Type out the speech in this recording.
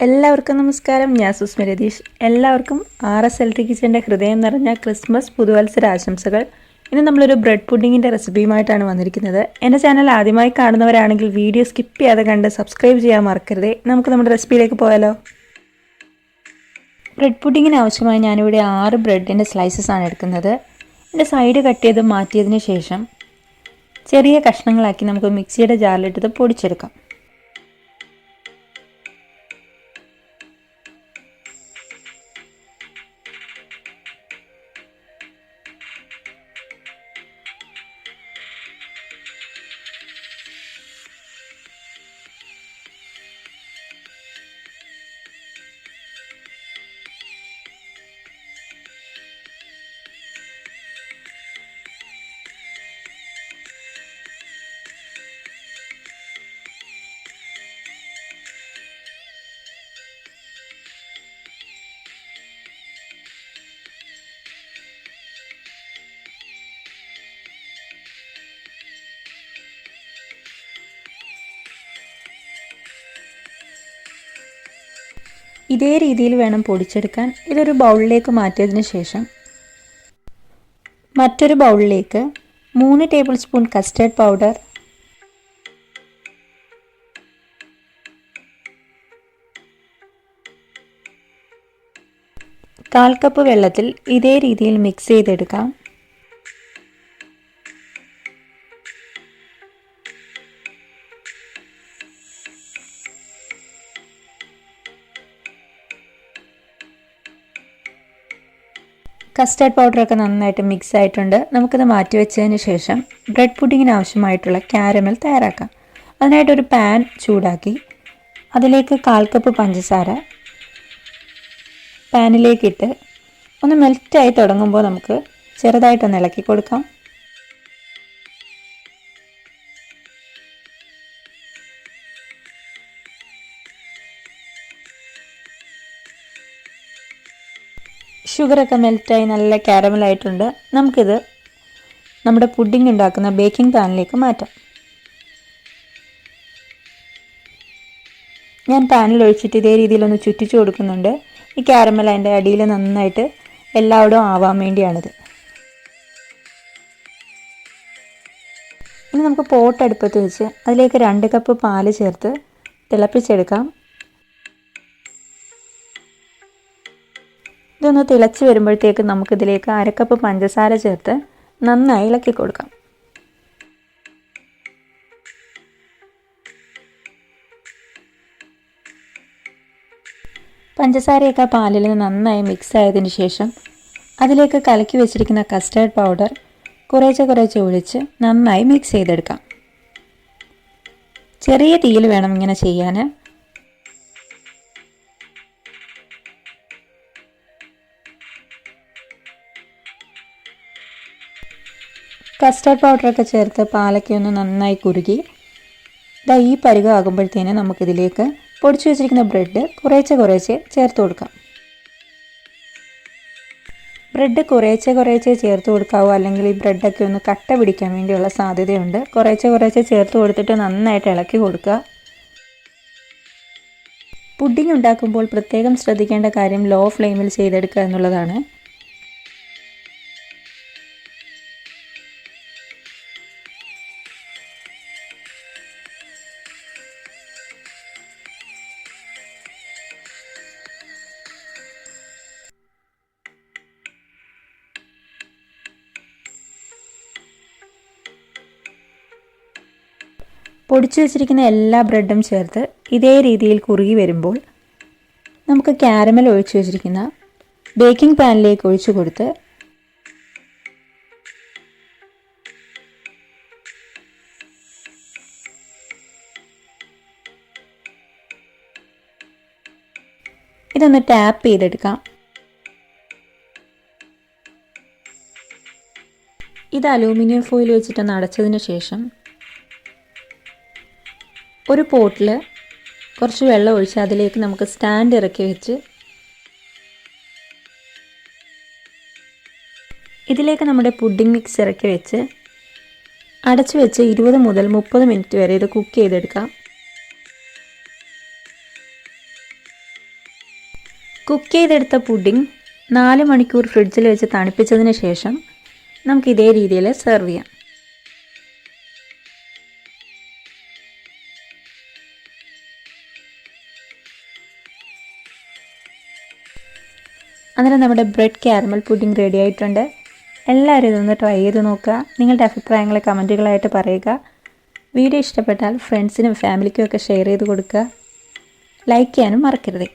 എല്ലാവർക്കും നമസ്കാരം. ഞാൻ സുസ്മി രതീഷ്. എല്ലാവർക്കും RSLT കിച്ചൻ്റെ ഹൃദയം നിറഞ്ഞ ക്രിസ്മസ് പുതുവത്സര ആശംസകൾ. ഇന്ന് നമ്മളൊരു ബ്രെഡ് പുഡിങ്ങിൻ്റെ റെസിപ്പിയുമായിട്ടാണ് വന്നിരിക്കുന്നത്. എൻ്റെ ചാനൽ ആദ്യമായി കാണുന്നവരാണെങ്കിൽ വീഡിയോ സ്കിപ്പ് ചെയ്യാതെ കണ്ട് സബ്സ്ക്രൈബ് ചെയ്യാൻ മറക്കരുതേ. നമുക്ക് നമ്മുടെ റെസിപ്പിയിലേക്ക് പോയാലോ. ബ്രെഡ് പുഡിങ്ങിന് ആവശ്യമായി ഞാനിവിടെ 6 ബ്രെഡിൻ്റെ സ്ലൈസസ് ആണ് എടുക്കുന്നത്. എൻ്റെ സൈഡ് കട്ട് ചെയ്ത് മാറ്റിയതിന് ശേഷം ചെറിയ കഷ്ണങ്ങളാക്കി നമുക്ക് മിക്സിയുടെ ജാറിലിട്ടത് പൊടിച്ചെടുക്കാം. ഇതേ രീതിയിൽ വേണം പൊടിച്ചെടുക്കാൻ. ഇതൊരു ബൗളിലേക്ക് മാറ്റിയതിന് ശേഷം മറ്റൊരു ബൗളിലേക്ക് 3 table spoon custard powder, 1/4 cup വെള്ളത്തിൽ ഇതേ രീതിയിൽ മിക്സ് ചെയ്തെടുക്കാം. കസ്റ്റർഡ് പൗഡറൊക്കെ നന്നായിട്ട് മിക്സ് ആയിട്ടുണ്ട്. നമുക്കിത് മാറ്റി വെച്ചതിന് ശേഷം ബ്രെഡ് പുഡിങ്ങിന് ആവശ്യമായിട്ടുള്ള കാരമൽ തയ്യാറാക്കാം. അതിനായിട്ടൊരു പാൻ ചൂടാക്കി അതിലേക്ക് 1/4 കപ്പ് പഞ്ചസാര പാനിലേക്കിട്ട് ഒന്ന് മെൽറ്റായി തുടങ്ങുമ്പോൾ നമുക്ക് ചെറുതായിട്ടൊന്ന് ഇളക്കി കൊടുക്കാം. ഷുഗറൊക്കെ മെൽറ്റായി നല്ല കാരമലായിട്ടുണ്ട്. നമുക്കിത് നമ്മുടെ പുഡിംഗ് ഉണ്ടാക്കുന്ന ബേക്കിംഗ് പാനിലേക്ക് മാറ്റാം. ഞാൻ പാനിൽ ഒഴിച്ചിട്ട് ഇതേ രീതിയിലൊന്ന് ചുറ്റിച്ചു കൊടുക്കുന്നുണ്ട്. ഈ കാരമൽ അതിൻ്റെ അടിയിൽ നന്നായിട്ട് എല്ലായിടവും ആവാൻ വേണ്ടിയാണിത്. ഇനി നമുക്ക് പോട്ട് അടുപ്പത്ത് വെച്ച് അതിലേക്ക് 2 കപ്പ് പാല് ചേർത്ത് തിളപ്പിച്ചെടുക്കാം. ഇതൊന്ന് തിളച്ച് വരുമ്പോഴത്തേക്ക് നമുക്കിതിലേക്ക് 1/2 കപ്പ് പഞ്ചസാര ചേർത്ത് നന്നായി ഇളക്കി കൊടുക്കാം. പഞ്ചസാരയൊക്കെ പാലിൽ നന്നായി മിക്സ് ആയതിന് ശേഷം അതിലേക്ക് കലക്കി വെച്ചിരിക്കുന്ന കസ്റ്റർഡ് പൗഡർ കുറേശ്ശെ ഒഴിച്ച് നന്നായി മിക്സ് ചെയ്തെടുക്കാം. ചെറിയ തീയിൽ വേണം ഇങ്ങനെ ചെയ്യാൻ. കസ്റ്റർഡ് പൗഡറൊക്കെ ചേർത്ത് പാലൊക്കെ ഒന്ന് നന്നായി കുറുകി ഈ പരുവമാകുമ്പോഴത്തേന് നമുക്കിതിലേക്ക് പൊടിച്ചു വെച്ചിരിക്കുന്ന ബ്രെഡ് കുറേശ്ശെ ചേർത്ത് കൊടുക്കാം. ബ്രെഡ് കുറേശ്ശെ ചേർത്ത് കൊടുക്കാവോ, അല്ലെങ്കിൽ ഈ ബ്രെഡൊക്കെ ഒന്ന് കട്ട പിടിക്കാൻ വേണ്ടിയുള്ള സാധ്യതയുണ്ട്. കുറേശ്ശെ ചേർത്ത് കൊടുത്തിട്ട് നന്നായിട്ട് ഇളക്കി കൊടുക്കുക. പുഡിംഗ് ഉണ്ടാക്കുമ്പോൾ പ്രത്യേകം ശ്രദ്ധിക്കേണ്ട കാര്യം ലോ ഫ്ലെയിമിൽ ചെയ്തെടുക്കുക എന്നുള്ളതാണ്. പൊടിച്ചു വെച്ചിരിക്കുന്ന എല്ലാ ബ്രെഡും ചേർത്ത് ഇതേ രീതിയിൽ കുറുകി വരുമ്പോൾ നമുക്ക് കാരമൽ ഒഴിച്ചു വെച്ചിരിക്കുന്ന ബേക്കിംഗ് പാനിലേക്ക് ഒഴിച്ചു കൊടുത്ത് ഇതൊന്ന് ടാപ്പ് ചെയ്തെടുക്കാം. ഇത് അലൂമിനിയം ഫോയിൽ വെച്ചിട്ടൊന്ന് അടച്ചതിന് ശേഷം ഒരു പോട്ടിൽ കുറച്ച് വെള്ളം ഒഴിച്ച് അതിലേക്ക് നമുക്ക് സ്റ്റാൻഡ് ഇറക്കി വെച്ച് ഇതിലേക്ക് നമ്മുടെ പുഡിംഗ് മിക്സ് ഇറക്കി വെച്ച് അടച്ചു വെച്ച് 20 മുതൽ 30 മിനിറ്റ് വരെ ഇത് കുക്ക് ചെയ്തെടുക്കാം. കുക്ക് ചെയ്തെടുത്ത പുഡിംഗ് 4 മണിക്കൂർ ഫ്രിഡ്ജിൽ വെച്ച് തണുപ്പിച്ചതിന് ശേഷം നമുക്ക് ഇതേ രീതിയിൽ സെർവ് ചെയ്യാം. അന്നേരം നമ്മുടെ ബ്രെഡ് കാരമൽ പുഡിംഗ് റെഡി ആയിട്ടുണ്ട്. എല്ലാവരും ഇതൊന്ന് ട്രൈ ചെയ്ത് നോക്കുക. നിങ്ങളുടെ അഭിപ്രായങ്ങൾ കമൻറ്റുകളായിട്ട് പറയുക. വീഡിയോ ഇഷ്ടപ്പെട്ടാൽ ഫ്രണ്ട്സിനും ഫാമിലിക്കും ഒക്കെ ഷെയർ ചെയ്ത് കൊടുക്കുക. ലൈക്ക് ചെയ്യാനും മറക്കരുത്.